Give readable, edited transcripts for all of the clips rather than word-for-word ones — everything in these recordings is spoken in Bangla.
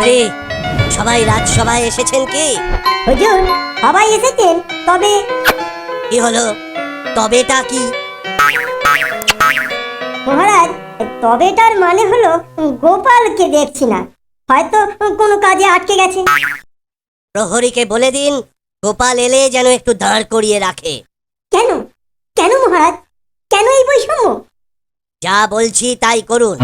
কি সবাই রাজসভায় এসেছেন কি? হুজুর, সবাই এসেছেন, তবে কি হলো? তবেটা কি? মহারাজ, তবেটার মানে হলো গোপালকে দেখছি না, হয়তো কোনো কাজে আটকে গেছে। প্রহরীকে বলে দিন গোপাল এলে যেন একটু দাঁড় করিয়ে রাখে। কেন কেন মহারাজ, কেন এই বৈষম্য? যা বলছি তাই করুন।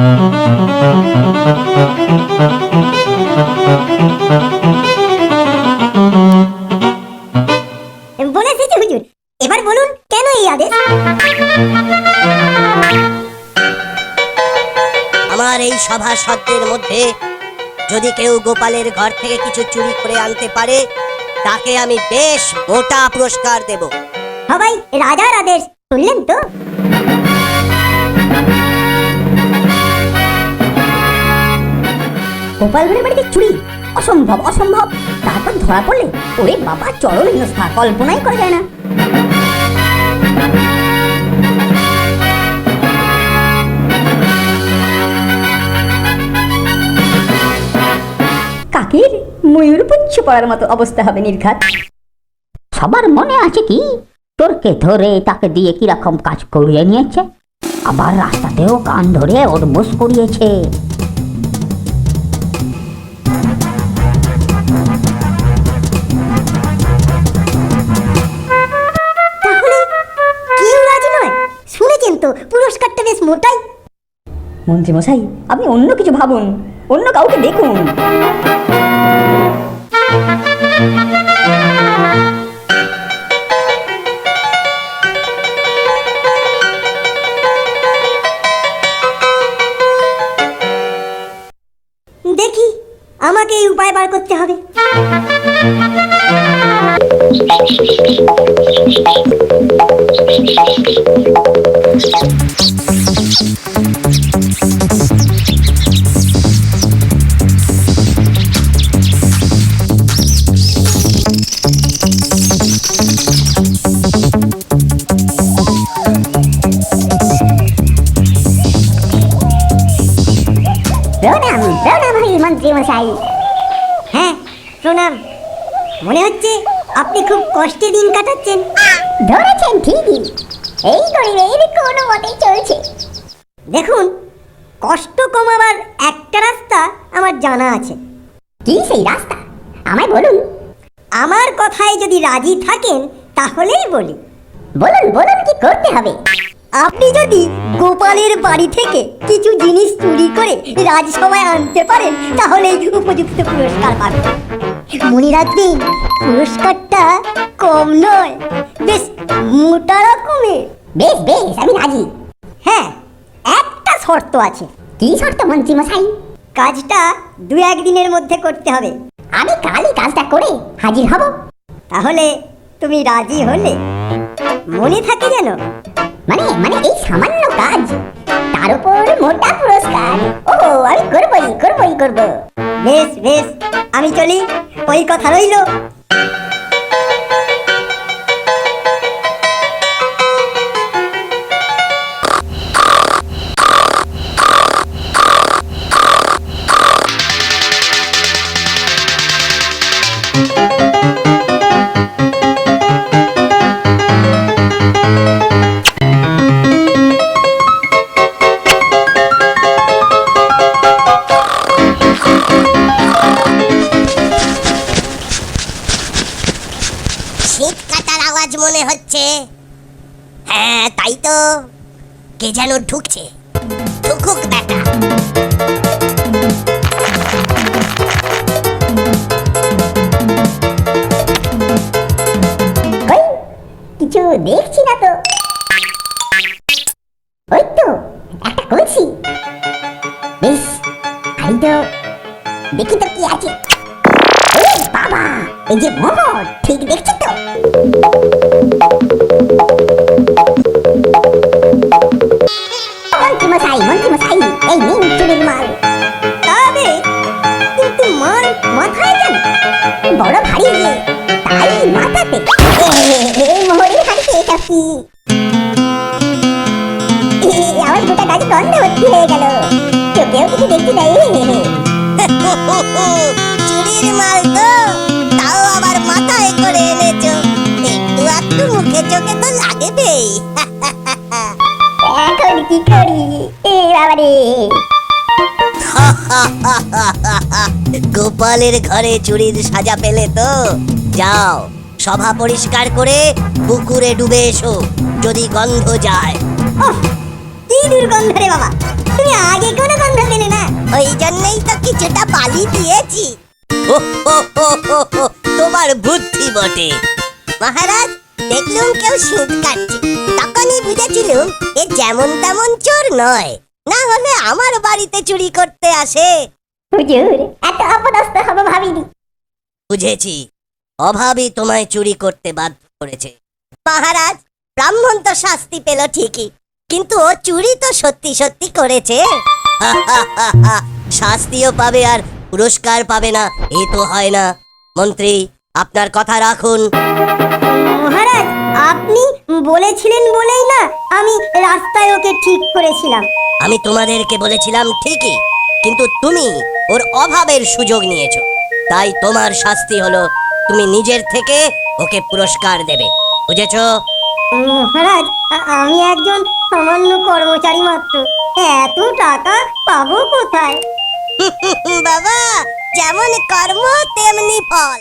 বলেছি যে হুজুর, এবার বলুন কেন এই আদেশ? আমার এই সভাসদদের মধ্যে যদি কেউ গোপালের ঘর থেকে কিছু চুরি করে আনতে পারে তাকে আমি বেশ মোটা পুরস্কার দেব। সবাই রাজার আদেশ শুনলেন তো? গোপাল ভাঁড়ের বাড়িতে চুরি? অসম্ভব, অসম্ভব। তারপর ধরা পড়লে ওরে বাবা, চরম হেনস্থা, কল্পনাই করা যায় না। কাকের ময়ূর পুচ্ছ পড়ার মতো অবস্থা হবে নির্ঘাত। সবার মনে আছে কি চোরকে ধরে তাকে দিয়ে কিরকম কাজ করিয়ে নিয়েছে, আবার রাস্তাতেও কান ধরে ওরমোস করিয়েছে। তাহলে কেউ রাজি নয়? শুনেছেন তো পুরস্কারটা বেশ মোটাই। মন্ত্রী মশাই, আপনি অন্য কিছু ভাবুন, অন্য কাউকে দেখুন। দেখি, আমাকে এই উপায় বার করতে হবে। প্রণাম প্রণাম হই মন্ত্রী মশাই। হ্যাঁ প্রণাম। মনে হচ্ছে আপনি খুব কষ্টে দিন কাটাচ্ছেন। ধরেছেন ঠিকই, এই গরিবের কোনো মতেই চলছে। দেখুন, কষ্ট কমাবার একটা রাস্তা আমার জানা আছে। কি সেই রাস্তা? আমায় বলুন। আমার কথায় যদি রাজি থাকেন তাহলেই বলি। বলুন বলুন, কি করতে হবে? আপনি যদি গোপালের বাড়ি থেকে কিছু জিনিস চুরি করে রাজসভায় আনতে পারেন তাহলেই উপযুক্ত পুরস্কার পাবেন। মনে রাখবেন, পুরস্কারটা কম নয়, বেশ মোটা রকমের। বেশ বেশ, আমি রাজি। হ্যাঁ, একটা শর্ত আছে। কি শর্ত মন্ত্রী মশাই? কাজটা 2-1 দিনের মধ্যে করতে হবে। আমি কালই কাজটা করে হাজির হব। তাহলে তুমি রাজি হলে? মনে থাকে যেন। মানে মানে এই সামান্য কাজ, তার উপর মোটা পুরস্কার। ওহো, আমি করবই। বেশ বেশ, আমি চলি, ওই কথা রইল। শীত কাটার আওয়াজ মনে হচ্ছে। হ্যাঁ তাই তো, কে যেন ঢুকছে। ঢুকুক দেখা। কই, কিছু দেখছি না তো। ওই তো একটা কলসি। বেশ, তাই তো, দেখি তো কি আছে। ওরে বাবা, এই যে মোহর, ঠিক দেখছি তো। মন্ত্রী মশাই, এই নিন চুরির মাল। তবে কিন্তু মাল মাথায় কেন? বড় ভারী যে, তাই মাথাতে। এই মোহরের হাড়িতে এটা কি? আমার গোটা গাছ গন্ধ ভর্তি হয়ে গেল। কেউ কিছু দেখতে দেয়। চুরির মাল তো, তাও আবার মাথায় করে এনেছো, একটু একটু মুখে চোখে তো লাগবেই। এখন কি করি এ বাবারে? গোপালের ঘরে চুরির সাজা পেলে তো, যাও সভা পরিষ্কার করে পুকুরে ডুবে এসো, যদি গন্ধ যায়। ওহ, কি দুর্গন্ধ রে বাবা, তুমি আগে কোনো গন্ধ পেলে না? ওই জন্যই তো কিছুটা বালি দিয়েছি। তোমার বুদ্ধি বটে। মহারাজ, দেখলুম কেউ শীত কাটছে, তখনই বুঝেছিলুম এ যেমন তেমন চোর নয়, না হলে আমার বাড়িতে চুরি করতে আসে। হুজুর, এত অপদস্থ হব ভাবিনি। বুঝেছি, অভাবই তোমায় চুরি করতে বাধ্য করেছে। মহারাজ, ব্রাহ্মণ তো শাস্তি পেল ঠিকই, কিন্তু ও চুরি তো সত্যি সত্যি করেছে। শাস্তিও পাবে আর পুরস্কার পাবে না, এ তো হয় না। মন্ত্রী, আপনার কথা রাখুন। মহারাজ, আপনি বলেছিলেন বলেই না আমি রাস্তায় ওকে ঠিক করেছিলাম। আমি তোমাদেরকে বলেছিলাম ঠিকই, কিন্তু তুমি ওর অভাবের সুযোগ নিয়েছো, তাই তোমার শাস্তি হলো তুমি নিজের থেকে ওকে পুরস্কার দেবে, বুঝেছো? মহারাজ, আমি একজন সামান্য কর্মচারী মাত্র, এত টাকা পাবো কোথায়? বাবা, যেমন কর্ম তেমনি ফল।